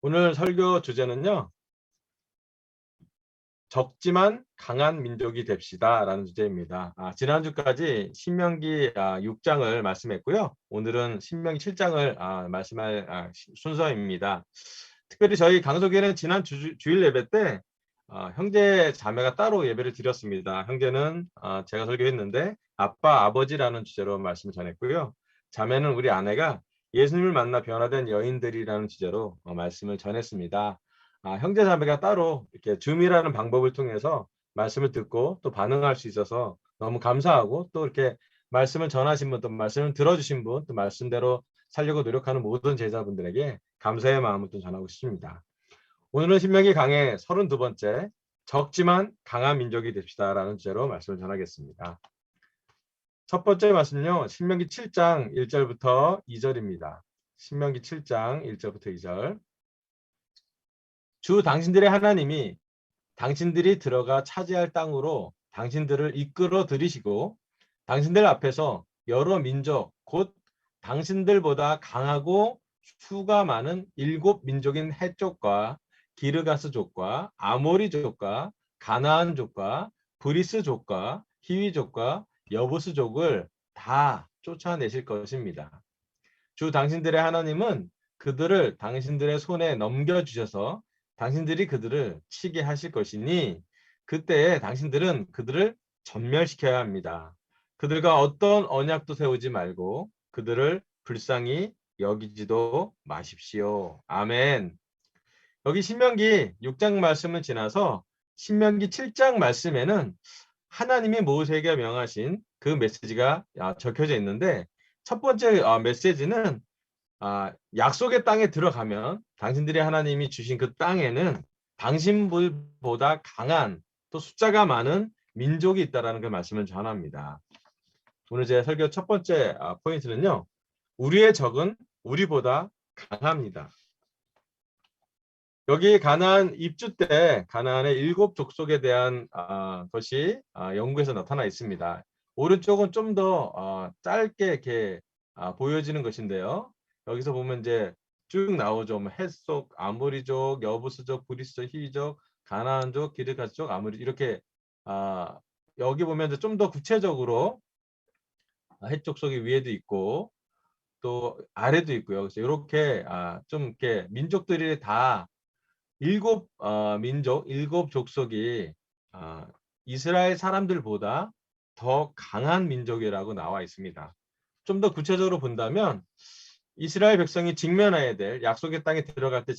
오늘 설교 주제는요. 적지만 강한 민족이 됩시다라는 주제입니다. 지난주까지 신명기 6장을 말씀했고요. 오늘은 신명기 7장을 말씀할 순서입니다. 특별히 저희 강석에는 지난 주일 예배 때 형제 자매가 따로 예배를 드렸습니다. 형제는 제가 설교했는데 아빠, 아버지라는 주제로 말씀을 전했고요. 자매는 우리 아내가 예수님을 만나 변화된 여인들이라는 주제로 말씀을 전했습니다. 형제 자매가 따로 이렇게 줌이라는 방법을 통해서 말씀을 듣고 또 반응할 수 있어서 너무 감사하고, 또 이렇게 말씀을 전하신 분, 또 말씀을 들어주신 분, 또 말씀대로 살려고 노력하는 모든 제자분들에게 감사의 마음을 또 전하고 싶습니다. 오늘은 신명기 강의 32번째 적지만 강한 민족이 됩시다라는 주제로 말씀을 전하겠습니다. 첫 번째 말씀은요. 신명기 7장 1절부터 2절입니다. 신명기 7장 1절부터 2절. 주 당신들의 하나님이 당신들이 들어가 차지할 땅으로 당신들을 이끌어 들이시고 당신들 앞에서 여러 민족 곧 당신들보다 강하고 수가 많은 7민족인 헷족과 기르가스족과 아모리족과 가나안족과 브리스족과 히위족과 여부스족을 다 쫓아내실 것입니다. 주 당신들의 하나님은 그들을 당신들의 손에 넘겨주셔서 당신들이 그들을 치게 하실 것이니 그때에 당신들은 그들을 전멸시켜야 합니다. 그들과 어떤 언약도 세우지 말고 그들을 불쌍히 여기지도 마십시오. 아멘. 여기 신명기 6장 말씀을 지나서 신명기 7장 말씀에는 하나님이 모세에게 명하신 그 메시지가 적혀져 있는데, 첫 번째 메시지는 약속의 땅에 들어가면 당신들의 하나님이 주신 그 땅에는 당신들보다 강한 또 숫자가 많은 민족이 있다라는 그 말씀을 전합니다. 오늘 제 설교 첫 번째 포인트는요. 우리의 적은 우리보다 강합니다. 여기 가나안 입주 때 가나안의 7족속에 대한 것이 연구에서 나타나 있습니다. 오른쪽은 좀 더 짧게 이렇게 보여지는 것인데요. 여기서 보면 이제 쭉 나오죠. 헷족, 아모리족, 여부스족, 브리스족, 히위족, 가나안족, 기르가스족, 아모리 이렇게 여기 보면 좀 더 구체적으로 헷족속이 위에도 있고 또 아래도 있고요. 그래서 이렇게 좀 이렇게 민족들이 다 7민족, 7족속이 이스라엘 사람들보다 더 강한 민족이라고 나와 있습니다. 좀 더 구체적으로 본다면 이스라엘 백성이 직면해야 될, 약속의 땅에 들어갈 때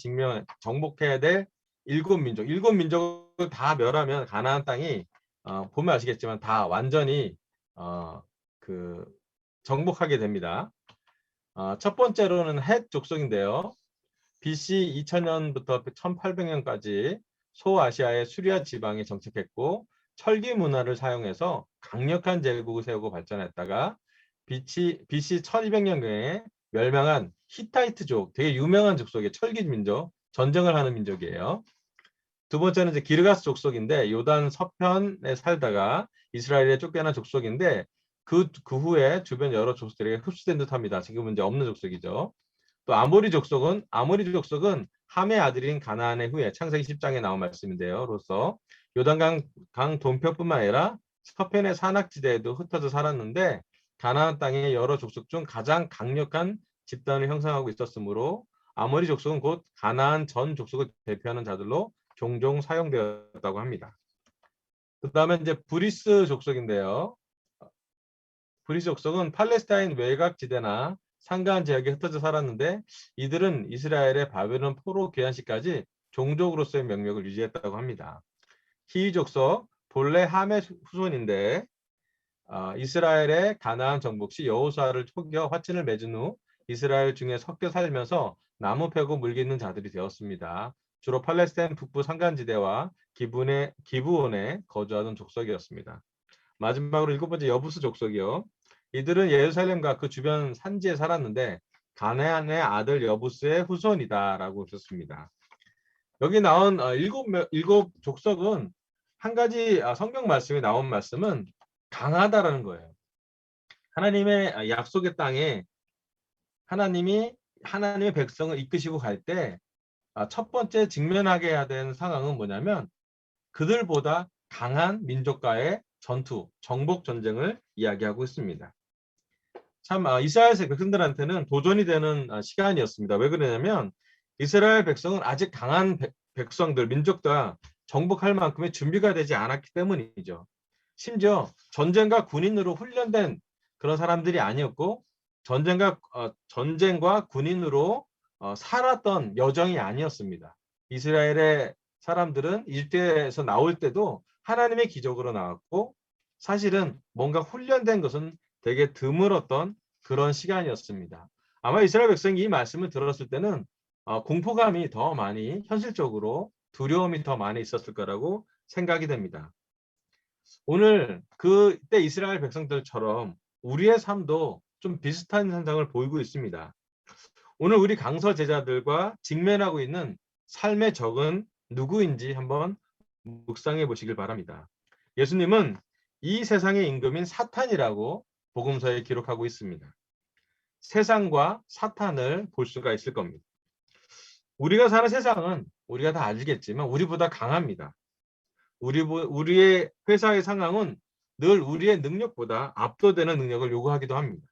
정복해야 될 7민족, 7민족을 다 멸하면 가나안 땅이 보면 아시겠지만 다 완전히 그 정복하게 됩니다. 첫 번째로는 헷 족속인데요. BC 2000년부터 1800년까지 소아시아의 수리아 지방에 정착했고 철기 문화를 사용해서 강력한 제국을 세우고 발전했다가 BC 1200년경에 멸망한 히타이트족, 되게 유명한 족속의 철기 민족, 전쟁을 하는 민족이에요. 두 번째는 이제 기르가스 족속인데 요단 서편에 살다가 이스라엘에 쫓겨난 족속인데 그 후에 주변 여러 족속들에게 흡수된 듯합니다. 지금은 이제 없는 족속이죠. 또 아모리 족속은 함의 아들인 가나안의 후에 창세기 10장에 나온 말씀인데요. 로서 요단강 동편뿐만 아니라 서편의 산악지대에도 흩어져 살았는데 가나안 땅의 여러 족속 중 가장 강력한 집단을 형성하고 있었으므로 아모리 족속은 곧 가나안 전 족속을 대표하는 자들로 종종 사용되었다고 합니다. 그 다음에 이제 브리스 족속인데요. 브리스 족속은 팔레스타인 외곽지대나 산간 지역에 흩어져 살았는데 이들은 이스라엘의 바벨론 포로 귀환 시까지 종족으로서의 명령을 유지했다고 합니다. 히위 족속 본래 함의 후손인데 이스라엘의 가나안 정복 시 여호수아를 속여 화친을 맺은 후 이스라엘 중에 섞여 살면서 나무 패고 물기 있는 자들이 되었습니다. 주로 팔레스타인 북부 산간지대와 기브온에 거주하던 족속이었습니다. 마지막으로 7번째 여부스 족속이요. 이들은 예루살렘과 그 주변 산지에 살았는데 가나안의 아들 여부스의 후손이다라고 썼습니다. 여기 나온 일곱 족속은 한 가지 성경 말씀에 나온 말씀은 강하다라는 거예요. 하나님의 약속의 땅에 하나님이 하나님의 백성을 이끄시고 갈 때 첫 번째 직면하게 해야 되는 상황은 뭐냐면 그들보다 강한 민족과의 전투, 정복 전쟁을 이야기하고 있습니다. 참 이스라엘 백성들한테는 도전이 되는 시간이었습니다. 왜 그러냐면 이스라엘 백성은 아직 강한 백성들, 민족과 정복할 만큼의 준비가 되지 않았기 때문이죠. 심지어 전쟁과 군인으로 훈련된 그런 사람들이 아니었고 전쟁과 군인으로 살았던 여정이 아니었습니다. 이스라엘의 사람들은 일대에서 나올 때도 하나님의 기적으로 나왔고 사실은 뭔가 훈련된 것은 되게 드물었던 그런 시간이었습니다. 아마 이스라엘 백성이 이 말씀을 들었을 때는 공포감이 더 많이 현실적으로 두려움이 더 많이 있었을 거라고 생각이 됩니다. 오늘 그때 이스라엘 백성들처럼 우리의 삶도 좀 비슷한 현상을 보이고 있습니다. 오늘 우리 강서 제자들과 직면하고 있는 삶의 적은 누구인지 한번 묵상해 보시길 바랍니다. 예수님은 이 세상의 임금인 사탄이라고 복음서에 기록하고 있습니다. 세상과 사탄을 볼 수가 있을 겁니다. 우리가 사는 세상은 우리가 다 알겠지만 우리보다 강합니다. 우리의 회사의 상황은 늘 우리의 능력보다 압도되는 능력을 요구하기도 합니다.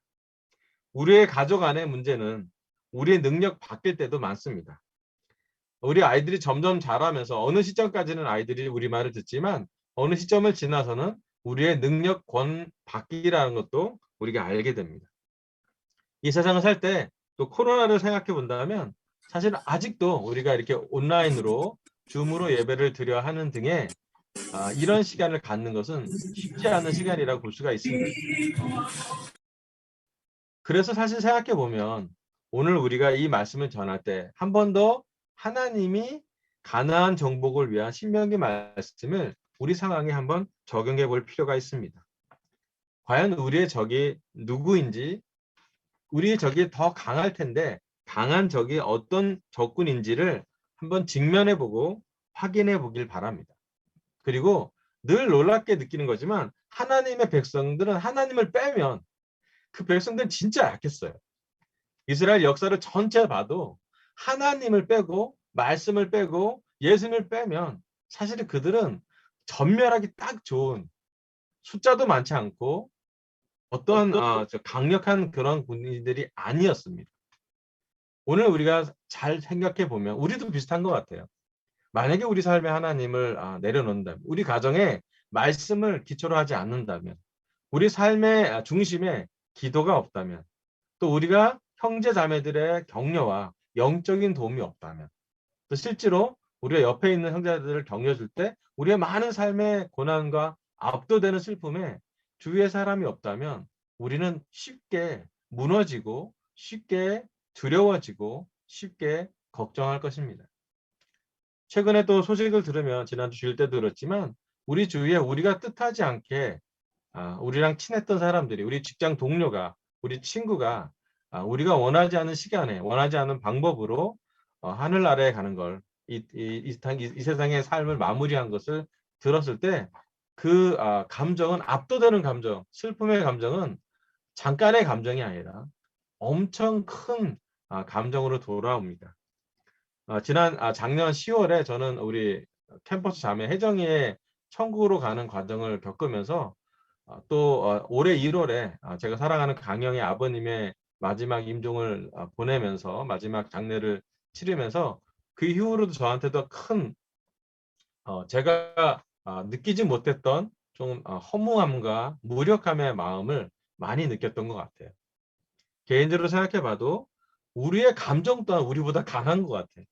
우리의 가족 안의 문제는 우리의 능력 바뀔 때도 많습니다. 우리 아이들이 점점 자라면서 어느 시점까지는 아이들이 우리 말을 듣지만 어느 시점을 지나서는 우리의 능력권 바뀌라는 것도 우리가 알게 됩니다. 이 세상을 살 때 또 코로나를 생각해 본다면 사실 아직도 우리가 이렇게 온라인으로 줌으로 예배를 드려야 하는 등의 이런 시간을 갖는 것은 쉽지 않은 시간이라고 볼 수가 있습니다. 그래서 사실 생각해 보면 오늘 우리가 이 말씀을 전할 때 한 번 더 하나님이 가나안 정복을 위한 신명기 말씀을 우리 상황에 한번 적용해 볼 필요가 있습니다. 과연 우리의 적이 누구인지, 우리의 적이 더 강할 텐데 강한 적이 어떤 적군인지를 한번 직면해 보고 확인해 보길 바랍니다. 그리고 늘 놀랍게 느끼는 거지만 하나님의 백성들은 하나님을 빼면 그 백성들은 진짜 약했어요. 이스라엘 역사를 전체 봐도 하나님을 빼고 말씀을 빼고 예수님을 빼면 사실 그들은 전멸하기 딱 좋은, 숫자도 많지 않고 어떤 강력한 그런 군인들이 아니었습니다. 오늘 우리가 잘 생각해 보면 우리도 비슷한 것 같아요. 만약에 우리 삶에 하나님을 내려놓는다면, 우리 가정에 말씀을 기초로 하지 않는다면, 우리 삶의 중심에 기도가 없다면, 또 우리가 형제 자매들의 격려와 영적인 도움이 없다면, 또 실제로 우리가 옆에 있는 형제들을 격려줄 때 우리의 많은 삶의 고난과 압도되는 슬픔에 주위에 사람이 없다면 우리는 쉽게 무너지고 쉽게 두려워지고 쉽게 걱정할 것입니다. 최근에 또 소식을 들으면 지난주 주일 때도 그렇지만 우리 주위에 우리가 뜻하지 않게 우리랑 친했던 사람들이, 우리 직장 동료가, 우리 친구가 우리가 원하지 않은 시간에 원하지 않은 방법으로 하늘 아래에 가는 걸, 이 세상의 삶을 마무리한 것을 들었을 때 그 감정은, 압도되는 감정, 슬픔의 감정은 잠깐의 감정이 아니라 엄청 큰 감정으로 돌아옵니다. 작년 10월에 저는 우리 캠퍼스 자매 혜정이의 천국으로 가는 과정을 겪으면서 또 올해 1월에 제가 사랑하는 강영의 아버님의 마지막 임종을 보내면서 마지막 장례를 치르면서 그 이후로도 저한테도 큰 제가 느끼지 못했던 좀 허무함과 무력함의 마음을 많이 느꼈던 것 같아요. 개인적으로 생각해 봐도 우리의 감정 또한 우리보다 강한 것 같아요.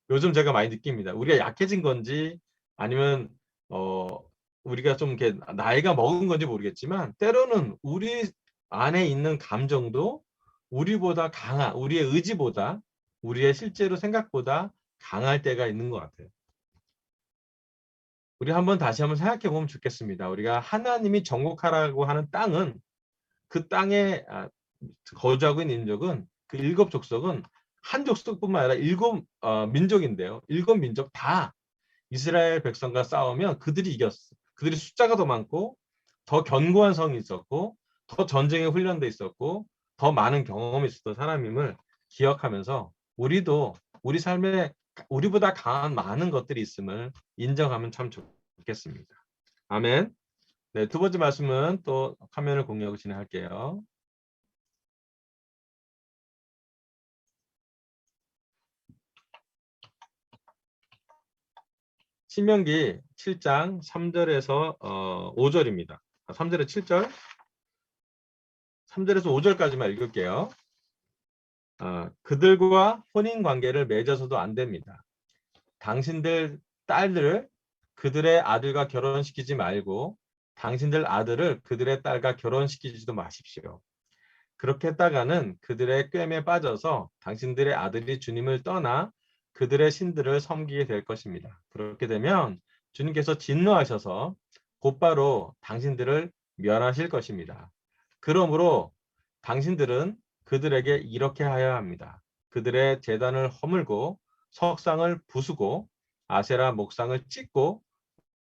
요즘 제가 많이 느낍니다. 우리가 약해진 건지 아니면 우리가 좀 이렇게 나이가 먹은 건지 모르겠지만 때로는 우리 안에 있는 감정도 우리보다 강한, 우리의 의지보다, 우리의 실제로 생각보다 강할 때가 있는 것 같아요. 우리 다시 한번 생각해 보면 좋겠습니다. 우리가 하나님이 정복하라고 하는 땅은, 그 땅에 거주하고 있는 민족은, 그 7족속은 한 족속뿐만 아니라 7민족인데요. 7민족 다 이스라엘 백성과 싸우면 그들이 이겼어. 그들이 숫자가 더 많고 더 견고한 성이 있었고 더 전쟁에 훈련돼 있었고 더 많은 경험이 있었던 사람임을 기억하면서 우리도 우리 삶의 우리보다 강한 많은 것들이 있음을 인정하면 참 좋겠습니다. 아멘. 네, 두 번째 말씀은 또 화면을 공유하고 진행할게요. 신명기 7장 3절에서 5절입니다. 3절에 7절, 3절에서 5절까지만 읽을게요. 그들과 혼인 관계를 맺어서도 안 됩니다. 당신들 딸들을 그들의 아들과 결혼시키지 말고 당신들 아들을 그들의 딸과 결혼시키지도 마십시오. 그렇게 했다가는 그들의 꿰매에 빠져서 당신들의 아들이 주님을 떠나 그들의 신들을 섬기게 될 것입니다. 그렇게 되면 주님께서 진노하셔서 곧바로 당신들을 멸하실 것입니다. 그러므로 당신들은 그들에게 이렇게 하여야 합니다. 그들의 제단을 허물고 석상을 부수고 아세라 목상을 찢고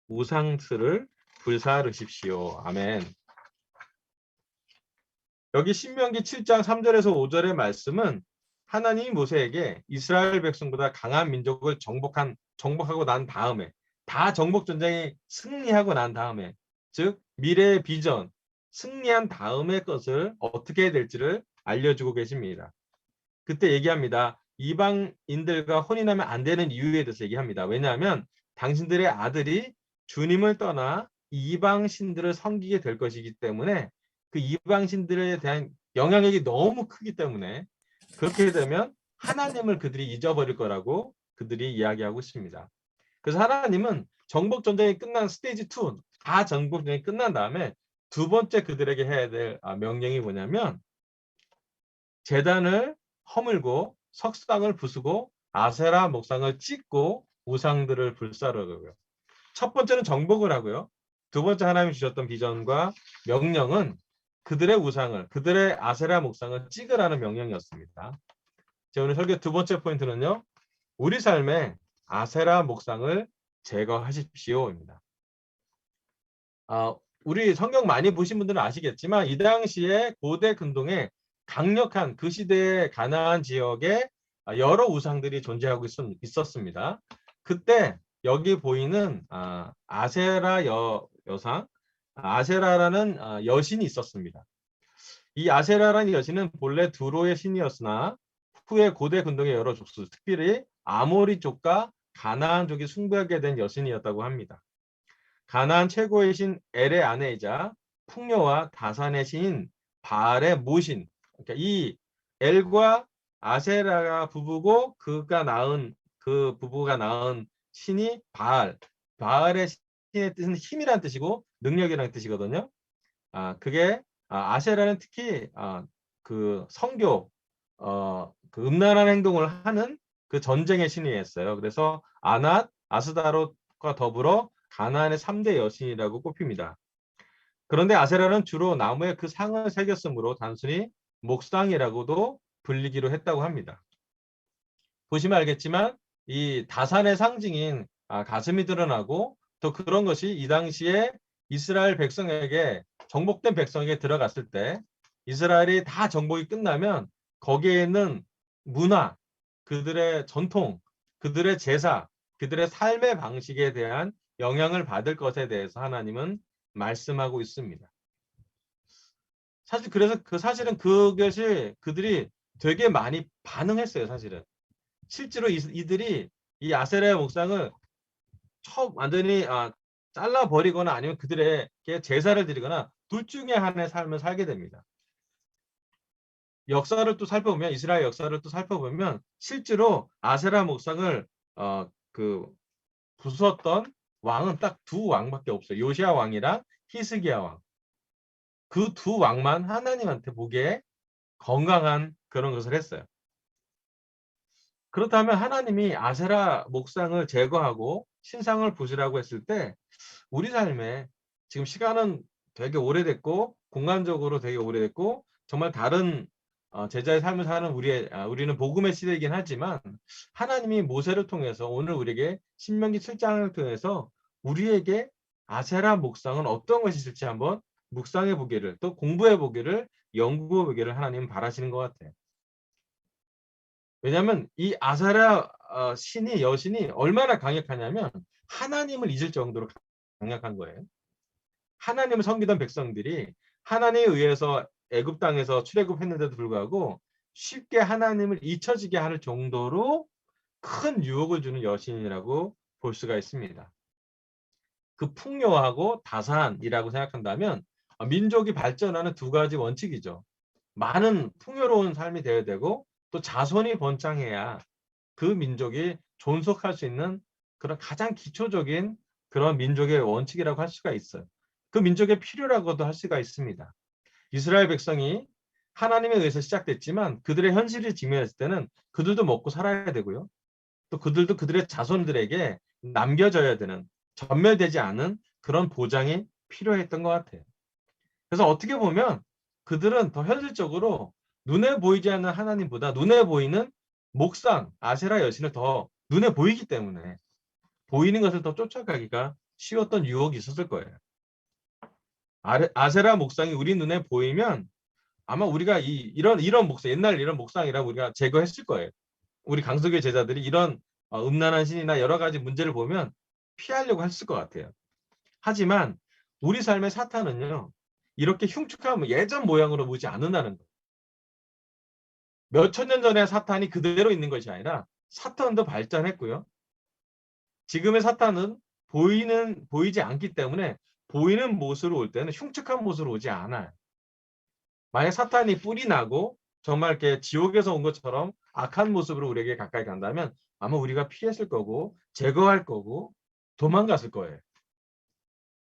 우상스를 불사르십시오. 아멘. 여기 신명기 7장 3절에서 5절의 말씀은 하나님이 모세에게 이스라엘 백성보다 강한 민족을 정복하고 난 다음에, 다 정복 전쟁이 승리하고 난 다음에, 즉 미래의 비전, 승리한 다음의 것을 어떻게 해야 될지를 알려주고 계십니다. 그때 얘기합니다. 이방인들과 혼인하면 안 되는 이유에 대해서 얘기합니다. 왜냐하면 당신들의 아들이 주님을 떠나 이방 신들을 섬기게 될 것이기 때문에, 그 이방 신들에 대한 영향력이 너무 크기 때문에 그렇게 되면 하나님을 그들이 잊어버릴 거라고 그들이 이야기하고 있습니다. 그래서 하나님은 정복 전쟁이 끝난 스테이지 2, 다 정복 전쟁이 끝난 다음에 두 번째 그들에게 해야 될 명령이 뭐냐면, 제단을 허물고 석상을 부수고 아세라 목상을 찢고 우상들을 불사르고요. 첫 번째는 정복을 하고요. 두 번째 하나님이 주셨던 비전과 명령은 그들의 우상을, 그들의 아세라 목상을 찢으라는 명령이었습니다. 제 오늘 설교 두 번째 포인트는요, 우리 삶에 아세라 목상을 제거하십시오입니다. 우리 성경 많이 보신 분들은 아시겠지만 이 당시에 고대 근동에 강력한, 그 시대의 가나안 지역에 여러 우상들이 존재하고 있었습니다. 그때 여기 보이는 아세라 여상, 아세라라는 여신이 있었습니다. 이 아세라라는 여신은 본래 두로의 신이었으나 후에 고대 근동의 여러 족속, 특별히 아모리 쪽과 가나안 쪽이 숭배하게 된 여신이었다고 합니다. 가나안 최고의 신 엘의 아내이자 풍요와 다산의 신인 바알의 모신. 그러니까 이 엘과 아세라가 부부고 그 부부가 낳은 신이 바알. 바알의 신의 뜻은 힘이란 뜻이고 능력이라는 뜻이거든요. 그게 아세라는 특히 그 성교, 그 음란한 행동을 하는 그 전쟁의 신이었어요. 그래서 아낫, 아스다롯과 더불어 가나안의 3대 여신이라고 꼽힙니다. 그런데 아세라는 주로 나무에 그 상을 새겼으므로 단순히 목상이라고도 불리기로 했다고 합니다. 보시면 알겠지만 이 다산의 상징인 가슴이 드러나고, 또 그런 것이 이 당시에 이스라엘 백성에게, 정복된 백성에게 들어갔을 때, 이스라엘이 다 정복이 끝나면 거기에 있는 문화, 그들의 전통, 그들의 제사, 그들의 삶의 방식에 대한 영향을 받을 것에 대해서 하나님은 말씀하고 있습니다. 사실 그래서 사실은 그것이 그들이 되게 많이 반응했어요. 사실은 실제로 이들이 이 아세라의 목상을 완전히 잘라버리거나 아니면 그들에게 제사를 드리거나 둘 중에 하나의 삶을 살게 됩니다. 역사를 또 살펴보면, 이스라엘 역사를 또 살펴보면 실제로 아세라 목상을 부수었던 왕은 딱 두 왕밖에 없어요. 요시야 왕이랑 히스기야 왕. 그 두 왕만 하나님한테 보기에 건강한 그런 것을 했어요. 그렇다면 하나님이 아세라 목상을 제거하고 신상을 부수라고 했을 때, 우리 삶에 지금 시간은 되게 오래됐고 공간적으로 되게 오래됐고 정말 다른 제자의 삶을 사는 우리는 복음의 시대이긴 하지만, 하나님이 모세를 통해서 오늘 우리에게 신명기 7장을 통해서 우리에게 아세라 목상은 어떤 것이 있을지 한번 묵상해 보기를, 또 공부해 보기를, 연구해 보기를 하나님은 바라시는 것 같아요. 왜냐하면 이 아세라 신이 여신이 얼마나 강력하냐면 하나님을 잊을 정도로 강력한 거예요. 하나님을 섬기던 백성들이 하나님에 의해서 애굽 땅에서 출애굽했는데도 불구하고 쉽게 하나님을 잊혀지게 할 정도로 큰 유혹을 주는 여신이라고 볼 수가 있습니다. 그 풍요하고 다산이라고 생각한다면 민족이 발전하는 두 가지 원칙이죠. 많은 풍요로운 삶이 되어야 되고 또 자손이 번창해야 그 민족이 존속할 수 있는 그런 가장 기초적인 그런 민족의 원칙이라고 할 수가 있어요. 그 민족의 필요라고도 할 수가 있습니다. 이스라엘 백성이 하나님에 의해서 시작됐지만 그들의 현실을 직면했을 때는 그들도 먹고 살아야 되고요. 또 그들도 그들의 자손들에게 남겨져야 되는 전멸되지 않은 그런 보장이 필요했던 것 같아요. 그래서 어떻게 보면 그들은 더 현실적으로 눈에 보이지 않는 하나님보다 눈에 보이는 목상, 아세라 여신을 더 눈에 보이기 때문에 보이는 것을 더 쫓아가기가 쉬웠던 유혹이 있었을 거예요. 아세라 목상이 우리 눈에 보이면 아마 우리가 이런 목상, 옛날 이런 목상이라고 우리가 제거했을 거예요. 우리 강석의 제자들이 이런 음란한 신이나 여러 가지 문제를 보면 피하려고 했을 것 같아요. 하지만 우리 삶의 사탄은요. 이렇게 흉측한 예전 모양으로 보지 않는다는 거예요. 몇천 년 전에 사탄이 그대로 있는 것이 아니라 사탄도 발전했고요. 지금의 사탄은 보이지 않기 때문에 보이는 모습으로 올 때는 흉측한 모습으로 오지 않아요. 만약 사탄이 뿔이 나고 정말 이렇게 지옥에서 온 것처럼 악한 모습으로 우리에게 가까이 간다면 아마 우리가 피했을 거고 제거할 거고 도망갔을 거예요.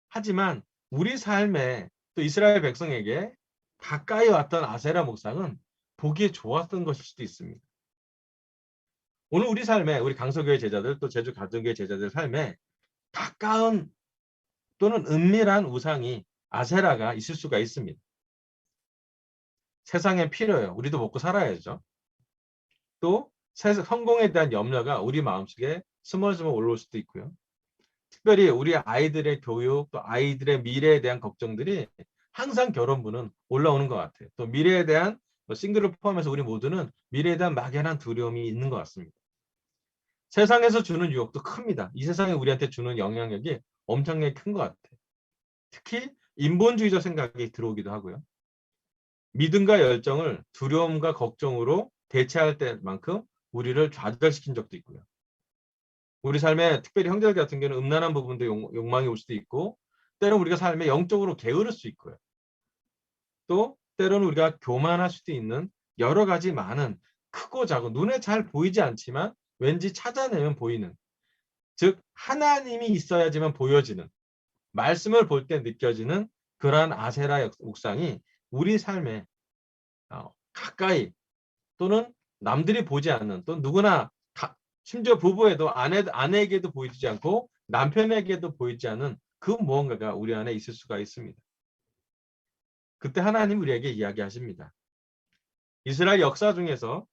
하지만 우리 삶에 또 이스라엘 백성에게 가까이 왔던 아세라 목상은 보기에 좋았던 것일 수도 있습니다. 오늘 우리 삶에 우리 강서교회 제자들 또 제주 가정교회 제자들 삶에 가까운 또는 은밀한 우상이 아세라가 있을 수가 있습니다. 세상에 필요해요. 우리도 먹고 살아야죠. 또 성공에 대한 염려가 우리 마음속에 스멀스멀 올라올 수도 있고요. 특별히 우리 아이들의 교육 또 아이들의 미래에 대한 걱정들이 항상 결혼부는 올라오는 것 같아요. 또 미래에 대한 싱글을 포함해서 우리 모두는 미래에 대한 막연한 두려움이 있는 것 같습니다. 세상에서 주는 유혹도 큽니다. 이 세상에 우리한테 주는 영향력이 엄청나게 큰 것 같아요. 특히 인본주의적 생각이 들어오기도 하고요. 믿음과 열정을 두려움과 걱정으로 대체할 때만큼 우리를 좌절시킨 적도 있고요. 우리 삶에 특별히 형제들 같은 경우는 음란한 부분도 욕망이 올 수도 있고 때로는 우리가 삶에 영적으로 게으를 수 있고요. 또 때로는 우리가 교만할 수도 있는 여러 가지 많은 크고 작은 눈에 잘 보이지 않지만 왠지 찾아내면 보이는 즉 하나님이 있어야지만 보여지는 말씀을 볼 때 느껴지는 그러한 아세라 옥상이 우리 삶에 가까이 또는 남들이 보지 않는 또 누구나 심지어 부부에도 아내에게도 보이지 않고 남편에게도 보이지 않는 그 무언가가 우리 안에 있을 수가 있습니다. 그때 하나님 우리에게 이야기하십니다. 이스라엘 역사 중에서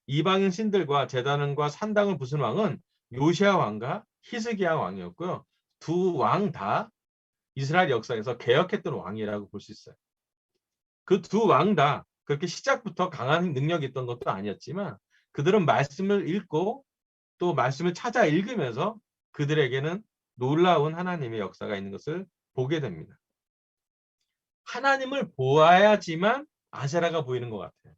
이방인 신들과 제단과 산당을 부순 왕은 요시야 왕과 히스기야 왕이었고요. 두 왕 다 이스라엘 역사에서 개혁했던 왕이라고 볼 수 있어요. 그 두 왕 다 그렇게 시작부터 강한 능력이 있던 것도 아니었지만 그들은 말씀을 읽고 또 말씀을 찾아 읽으면서 그들에게는 놀라운 하나님의 역사가 있는 것을 보게 됩니다. 하나님을 보아야지만 아세라가 보이는 것 같아요.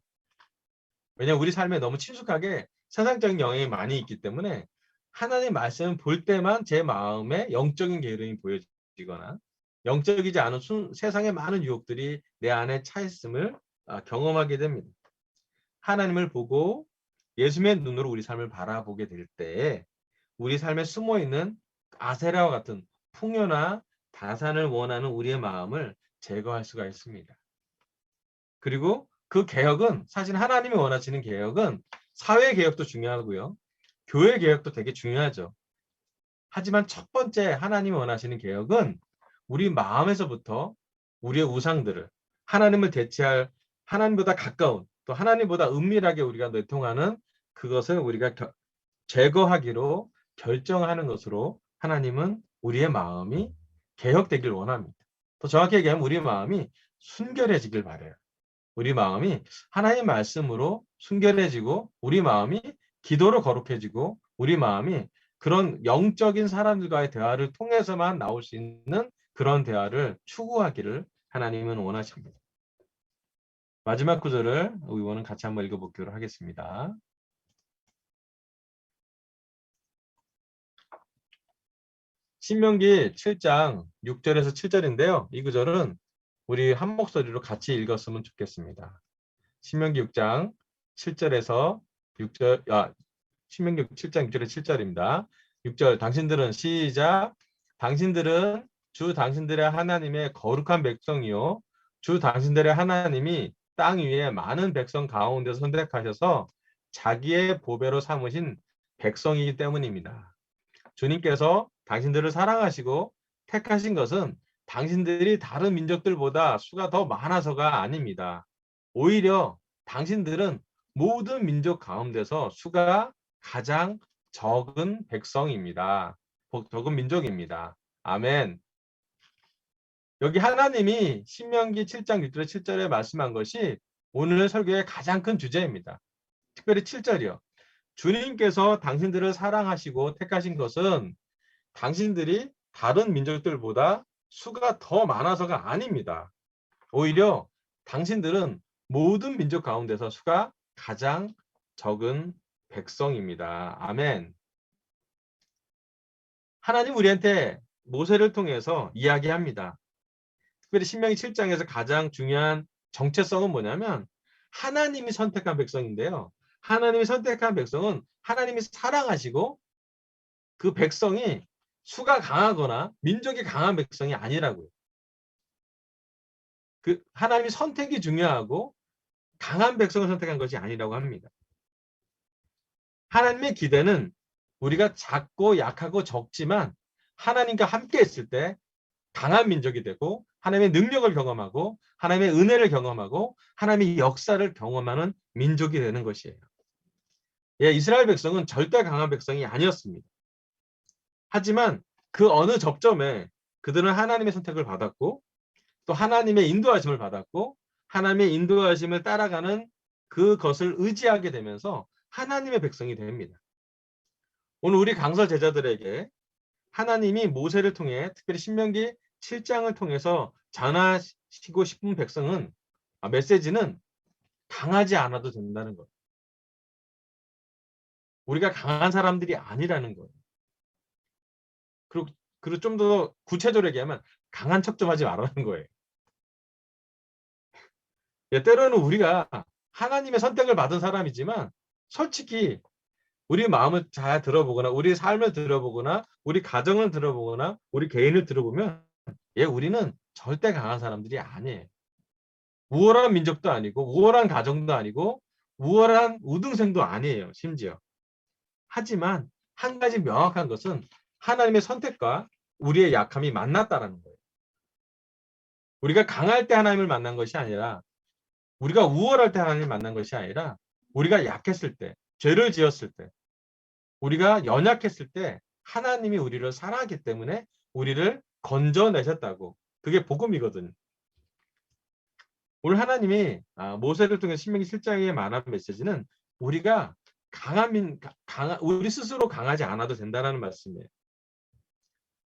왜냐하면 우리 삶에 너무 친숙하게 세상적인 영향이 많이 있기 때문에 하나님 말씀을 볼 때만 제 마음에 영적인 게으름이 보여지거나 영적이지 않은 세상의 많은 유혹들이 내 안에 차 있음을 경험하게 됩니다. 하나님을 보고 예수님의 눈으로 우리 삶을 바라보게 될 때 우리 삶에 숨어있는 아세라와 같은 풍요나 다산을 원하는 우리의 마음을 제거할 수가 있습니다. 그리고 그 개혁은 사실 하나님이 원하시는 개혁은 사회 개혁도 중요하고요. 교회 개혁도 되게 중요하죠. 하지만 첫 번째 하나님이 원하시는 개혁은 우리 마음에서부터 우리의 우상들을 하나님을 대체할 하나님보다 가까운 또 하나님보다 은밀하게 우리가 내통하는 그것을 우리가 제거하기로 결정하는 것으로 하나님은 우리의 마음이 개혁되길 원합니다. 더 정확히 얘기하면 우리 마음이 순결해지길 바라요. 우리 마음이 하나님의 말씀으로 순결해지고 우리 마음이 기도로 거룩해지고 우리 마음이 그런 영적인 사람들과의 대화를 통해서만 나올 수 있는 그런 대화를 추구하기를 하나님은 원하십니다. 마지막 구절을 의원은 같이 한번 읽어보기로 하겠습니다. 신명기 7장 6절에서 7절인데요. 이 구절은 우리 한 목소리로 같이 읽었으면 좋겠습니다. 신명기 6장 7절에서 6절, 신명기 7장 6절에 7절입니다. 6절, 당신들은 시작. 당신들은 주 당신들의 하나님의 거룩한 백성이요. 주 당신들의 하나님이 땅 위에 많은 백성 가운데 선택하셔서 자기의 보배로 삼으신 백성이기 때문입니다. 주님께서 당신들을 사랑하시고 택하신 것은 당신들이 다른 민족들보다 수가 더 많아서가 아닙니다. 오히려 당신들은 모든 민족 가운데서 수가 가장 적은 백성입니다. 적은 민족입니다. 아멘. 여기 하나님이 신명기 7장 6절 7절에 말씀한 것이 오늘 설교의 가장 큰 주제입니다. 특별히 7절이요. 주님께서 당신들을 사랑하시고 택하신 것은 당신들이 다른 민족들보다 수가 더 많아서가 아닙니다. 오히려 당신들은 모든 민족 가운데서 수가 가장 적은 백성입니다. 아멘. 하나님 우리한테 모세를 통해서 이야기합니다. 특별히 신명기 7장에서 가장 중요한 정체성은 뭐냐면 하나님이 선택한 백성인데요. 하나님이 선택한 백성은 하나님이 사랑하시고 그 백성이 수가 강하거나 민족이 강한 백성이 아니라고요. 그 하나님이 선택이 중요하고 강한 백성을 선택한 것이 아니라고 합니다. 하나님의 기대는 우리가 작고 약하고 적지만 하나님과 함께 있을 때 강한 민족이 되고 하나님의 능력을 경험하고 하나님의 은혜를 경험하고 하나님의 역사를 경험하는 민족이 되는 것이에요. 예, 이스라엘 백성은 절대 강한 백성이 아니었습니다. 하지만 그 어느 접점에 그들은 하나님의 선택을 받았고 또 하나님의 인도하심을 받았고 하나님의 인도하심을 따라가는 그것을 의지하게 되면서 하나님의 백성이 됩니다. 오늘 우리 강설 제자들에게 하나님이 모세를 통해 특별히 신명기 7장을 통해서 전하시고 싶은 메시지는 강하지 않아도 된다는 거예요. 우리가 강한 사람들이 아니라는 거예요. 그리고 좀 더 구체적으로 얘기하면 강한 척 좀 하지 말라는 거예요. 예, 때로는 우리가 하나님의 선택을 받은 사람이지만 솔직히 우리 마음을 잘 들어보거나 우리 삶을 들어보거나 우리 가정을 들어보거나 우리 개인을 들어보면 예, 우리는 절대 강한 사람들이 아니에요. 우월한 민족도 아니고 우월한 가정도 아니고 우월한 우등생도 아니에요. 심지어. 하지만 한 가지 명확한 것은 하나님의 선택과 우리의 약함이 만났다라는 거예요. 우리가 강할 때 하나님을 만난 것이 아니라 우리가 우월할 때 하나님을 만난 것이 아니라 우리가 약했을 때, 죄를 지었을 때, 우리가 연약했을 때 하나님이 우리를 사랑하기 때문에 우리를 건져내셨다고. 그게 복음이거든요. 오늘 하나님이 모세를 통해 신명기 7장에 말한 메시지는 우리가 우리 스스로 강하지 않아도 된다는 말씀이에요.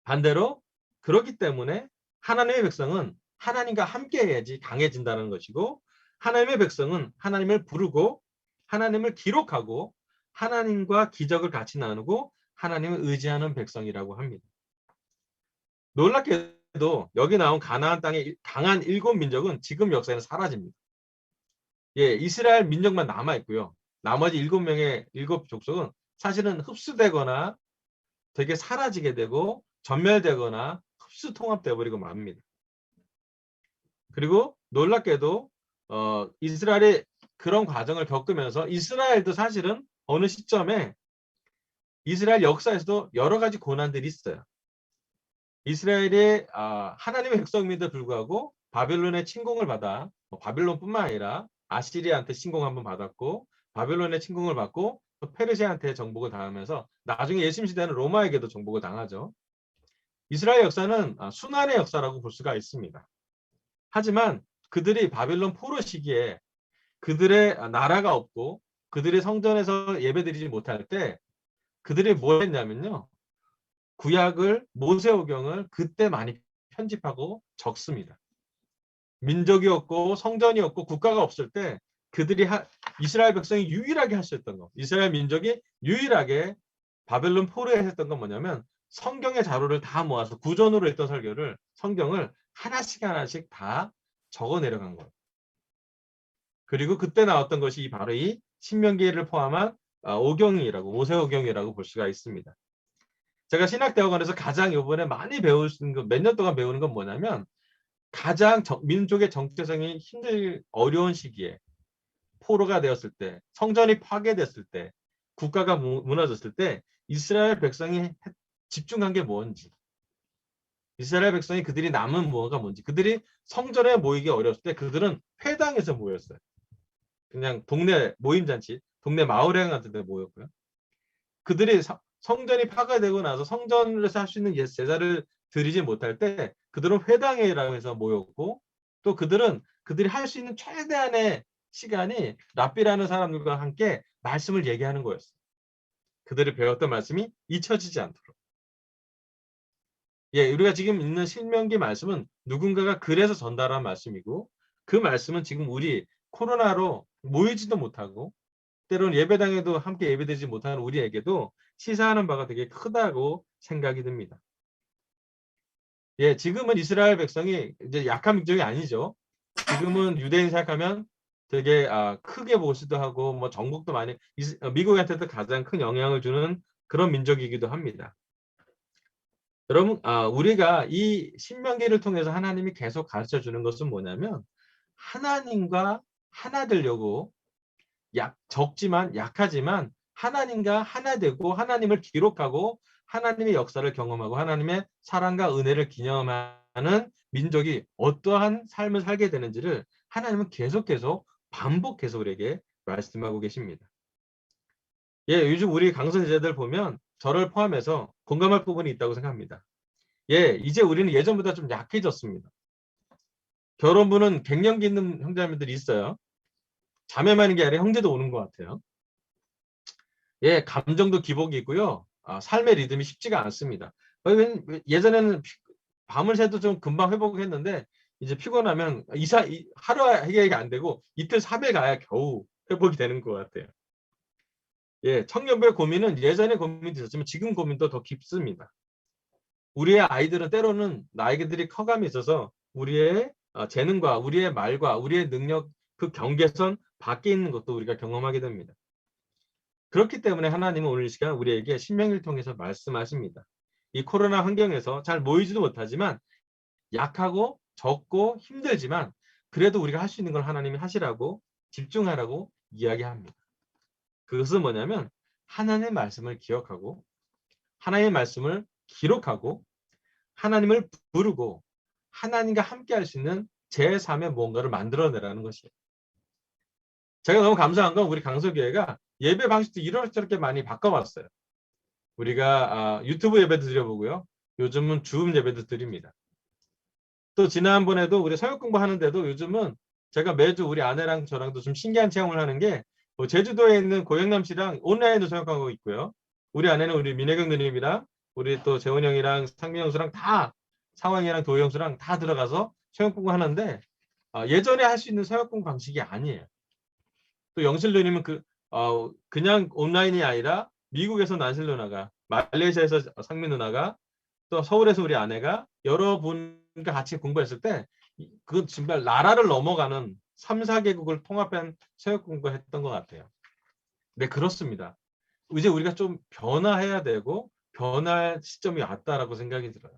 반대로 그렇기 때문에 하나님의 백성은 하나님과 함께 해야지 강해진다는 것이고 하나님의 백성은 하나님을 부르고 하나님을 기록하고 하나님과 기적을 같이 나누고 하나님을 의지하는 백성이라고 합니다. 놀랍게도 여기 나온 가나안 땅의 강한 7민족은 지금 역사에는 사라집니다. 예, 이스라엘 민족만 남아있고요. 나머지 7명의 7족속은 사실은 흡수되거나 되게 사라지게 되고 전멸되거나 흡수 통합되어 버리고 맙니다. 그리고 놀랍게도 이스라엘이 그런 과정을 겪으면서 이스라엘도 사실은 어느 시점에 이스라엘 역사에서도 여러 가지 고난들이 있어요. 이스라엘이 하나님의 백성임에도 불구하고 바벨론의 침공을 받아 바벨론뿐만 아니라 아시리아한테 침공 한번 받았고 바벨론의 침공을 받고 또 페르시아한테 정복을 당하면서 나중에 예수님 시대는 로마에게도 정복을 당하죠. 이스라엘 역사는 순환의 역사라고 볼 수가 있습니다. 하지만 그들이 바벨론 포로 시기에 그들의 나라가 없고 그들이 성전에서 예배드리지 못할 때 그들이 뭘 했냐면요. 구약을 모세오경을 그때 많이 편집하고 적습니다. 민족이 없고 성전이 없고 국가가 없을 때 그들이 이스라엘 백성이 유일하게 할 수 있던 거, 이스라엘 민족이 유일하게 바벨론 포로에 했던 건 뭐냐면 성경의 자료를 다 모아서 구전으로 했던 설교를 성경을 하나씩 다 적어 내려간 거예요. 그리고 그때 나왔던 것이 바로 이 신명기를 포함한 오경이라고 모세오경이라고 볼 수가 있습니다. 제가 신학대학원에서 가장 이번에 많이 배울 수 있는 거, 몇 년 동안 배우는 건 뭐냐면 가장 민족의 정체성이 어려운 시기에 포로가 되었을 때, 성전이 파괴됐을 때, 국가가 무너졌을 때 이스라엘 백성이 집중한 게 뭔지, 이스라엘 백성이 그들이 남은 무엇가 뭔지, 그들이 성전에 모이기 어려웠을 때 그들은 회당에서 모였어요. 그냥 동네 모임잔치, 동네 마을회관 같은 데 모였고요. 그들이 성전이 파괴되고 나서 성전에서 할 수 있는 제사를 드리지 못할 때 그들은 회당회라고 해서 모였고, 또 그들이 할 수 있는 최대한의 시간이 랍비라는 사람들과 함께 말씀을 얘기하는 거였어요. 그들이 배웠던 말씀이 잊혀지지 않도록. 예, 우리가 지금 읽는 신명기 말씀은 누군가가 그래서 전달한 말씀이고, 그 말씀은 지금 우리 코로나로 모이지도 못하고 때로는 예배당에도 함께 예배되지 못하는 우리에게도 시사하는 바가 되게 크다고 생각이 듭니다. 예, 지금은 이스라엘 백성이 이제 약한 민족이 아니죠. 지금은 유대인 생각하면 되게 크게 보시도 하고 뭐 정복도 많이 미국한테도 가장 큰 영향을 주는 그런 민족이기도 합니다. 여러분, 우리가 이 신명기를 통해서 하나님이 계속 가르쳐 주는 것은 뭐냐면 하나님과 하나 되려고 적지만 약하지만 하나님과 하나 되고 하나님을 기록하고 하나님의 역사를 경험하고 하나님의 사랑과 은혜를 기념하는 민족이 어떠한 삶을 살게 되는지를 하나님은 계속 반복해서 우리에게 말씀하고 계십니다. 예, 요즘 우리 강선 제자들 보면 저를 포함해서 공감할 부분이 있다고 생각합니다. 예, 이제 우리는 예전보다 좀 약해졌습니다. 결혼부는 갱년기 있는 형제자매들이 있어요. 자매만 있는 게 아니라 형제도 오는 것 같아요. 예, 감정도 기복이 있고요. 삶의 리듬이 쉽지가 않습니다. 예전에는 밤을 새도 좀 금방 회복했는데 이제 피곤하면 하루 해결이 안 되고 이틀 3일 가야 겨우 회복이 되는 것 같아요. 예, 청년부의 고민은 예전에 고민이 있었지만 지금 고민도 더 깊습니다. 우리의 아이들은 때로는 나이들이 커감이 있어서 우리의 재능과 우리의 말과 우리의 능력 그 경계선 밖에 있는 것도 우리가 경험하게 됩니다. 그렇기 때문에 하나님은 오늘 이 시간 우리에게 신명기를 통해서 말씀하십니다. 이 코로나 환경에서 잘 모이지도 못하지만 약하고 적고 힘들지만 그래도 우리가 할 수 있는 걸 하나님이 하시라고 집중하라고 이야기합니다. 그것은 뭐냐면 하나님의 말씀을 기억하고 하나님의 말씀을 기록하고 하나님을 부르고 하나님과 함께 할 수 있는 제3의 뭔가를 만들어내라는 것이에요. 제가 너무 감사한 건 우리 강서교회가 예배 방식도 이렇게 많이 바꿔봤어요. 우리가 유튜브 예배도 드려보고요. 요즘은 줌 예배도 드립니다. 또 지난번에도 우리 사역 공부하는데도 요즘은 제가 매주 우리 아내랑 저랑도 좀 신기한 체험을 하는 게 제주도에 있는 고영남 씨랑 온라인으로 사역하고 있고요. 우리 아내는 우리 민혜경 누님이랑 우리 또 재원 형이랑 상민 형수랑 다 상황이랑 도희 형수랑 다 들어가서 사역 공부하는데 예전에 할 수 있는 사역 공부 방식이 아니에요. 또 영실 누님은 그냥 온라인이 아니라 미국에서 난실 누나가 말레이시아에서 상민 누나가 또 서울에서 우리 아내가 여러분과 같이 공부했을 때 그 정말 나라를 넘어가는 3, 4개국을 통합한 체육 공부했던 것 같아요. 네, 그렇습니다. 이제 우리가 좀 변화해야 되고 변할 시점이 왔다라고 생각이 들어요.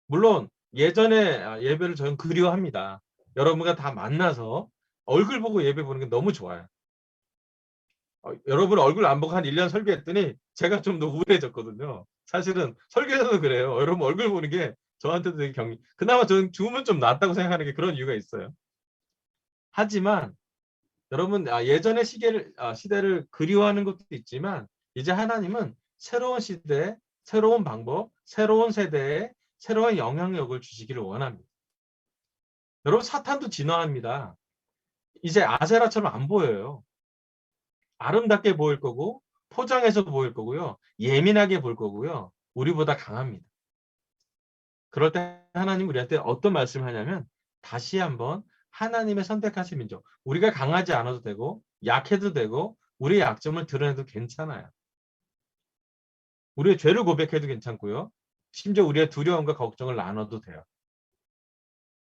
물론 예전에 예배를 저는 그리워합니다. 여러분과 다 만나서 얼굴 보고 예배 보는 게 너무 좋아요. 여러분 얼굴 안 보고 한 1년 설교했더니 제가 좀 더 우울해졌거든요. 사실은 설교에서도 그래요. 여러분 얼굴 보는 게 저한테도 되게 그나마 저는 죽으면 좀 낫다고 생각하는 게 그런 이유가 있어요. 하지만 여러분 예전의 시대를 그리워하는 것도 있지만 이제 하나님은 새로운 시대, 새로운 방법, 새로운 세대에 새로운 영향력을 주시기를 원합니다. 여러분 사탄도 진화합니다. 이제 아세라처럼 안 보여요. 아름답게 보일 거고 포장해서 보일 거고요. 예민하게 볼 거고요. 우리보다 강합니다. 그럴 때 하나님 우리한테 어떤 말씀을 하냐면 다시 한번 하나님의 선택하신 민족. 우리가 강하지 않아도 되고 약해도 되고 우리의 약점을 드러내도 괜찮아요. 우리의 죄를 고백해도 괜찮고요. 심지어 우리의 두려움과 걱정을 나눠도 돼요.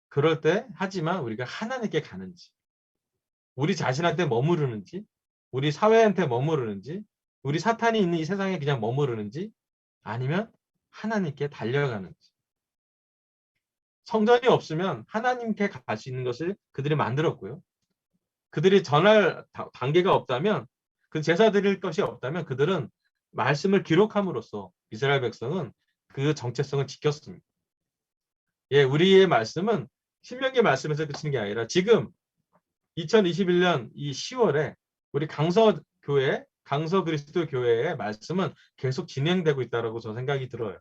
그럴 때 하지만 우리가 하나님께 가는지 우리 자신한테 머무르는지 우리 사회한테 머무르는지 우리 사탄이 있는 이 세상에 그냥 머무르는지 아니면 하나님께 달려가는지 성전이 없으면 하나님께 갈 수 있는 것을 그들이 만들었고요. 그들이 전할 단계가 없다면 그 제사 드릴 것이 없다면 그들은 말씀을 기록함으로써 이스라엘 백성은 그 정체성을 지켰습니다. 예, 우리의 말씀은 신명기 말씀에서 그치는 게 아니라 지금 2021년 이 10월에 우리 강서교회, 강서그리스도 교회의 말씀은 계속 진행되고 있다고 저는 생각이 들어요.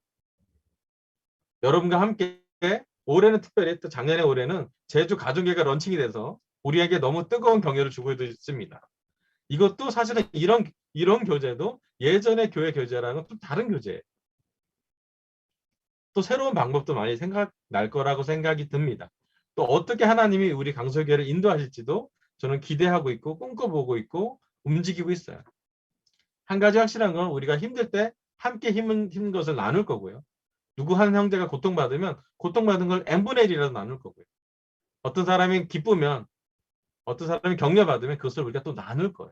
여러분과 함께 올해는 특별히 또 작년에 올해는 제주 가족예가 런칭이 돼서 우리에게 너무 뜨거운 격려를 주고 있습니다. 이것도 사실은 이런 교재도 예전의 교회 교재랑은 또 다른 교재예요. 또 새로운 방법도 많이 생각날 거라고 생각이 듭니다. 또 어떻게 하나님이 우리 강서교회를 인도하실지도 저는 기대하고 있고 꿈꿔보고 있고 움직이고 있어요. 한 가지 확실한 건 우리가 힘들 때 함께 힘든 것을 나눌 거고요. 누구 한 형제가 고통받으면 고통받은 걸 n분의 1이라도 나눌 거고요. 어떤 사람이 기쁘면 어떤 사람이 격려받으면 그것을 우리가 또 나눌 거예요.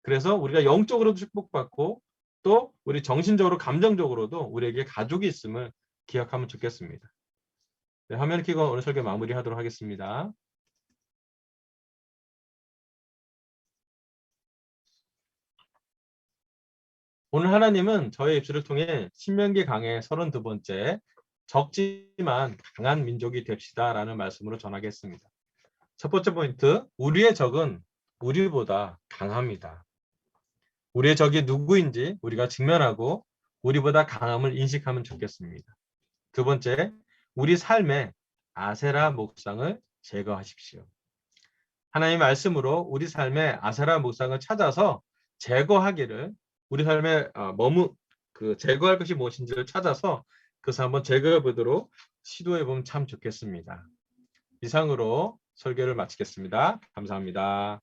그래서 우리가 영적으로도 축복받고 또 우리 정신적으로 감정적으로도 우리에게 가족이 있음을 기억하면 좋겠습니다. 네, 화면을 켜고 오늘 설교 마무리하도록 하겠습니다. 오늘 하나님은 저의 입술을 통해 신명기 강해 32번째 적지만 강한 민족이 됩시다 라는 말씀으로 전하겠습니다. 첫 번째 포인트, 우리의 적은 우리보다 강합니다. 우리의 적이 누구인지 우리가 직면하고 우리보다 강함을 인식하면 좋겠습니다. 두 번째, 우리 삶의 아세라 목상을 제거하십시오. 하나님의 말씀으로 우리 삶의 아세라 목상을 찾아서 제거하기를 우리 삶에 제거할 것이 무엇인지를 찾아서 그것을 한번 제거해 보도록 시도해 보면 참 좋겠습니다. 이상으로 설교를 마치겠습니다. 감사합니다.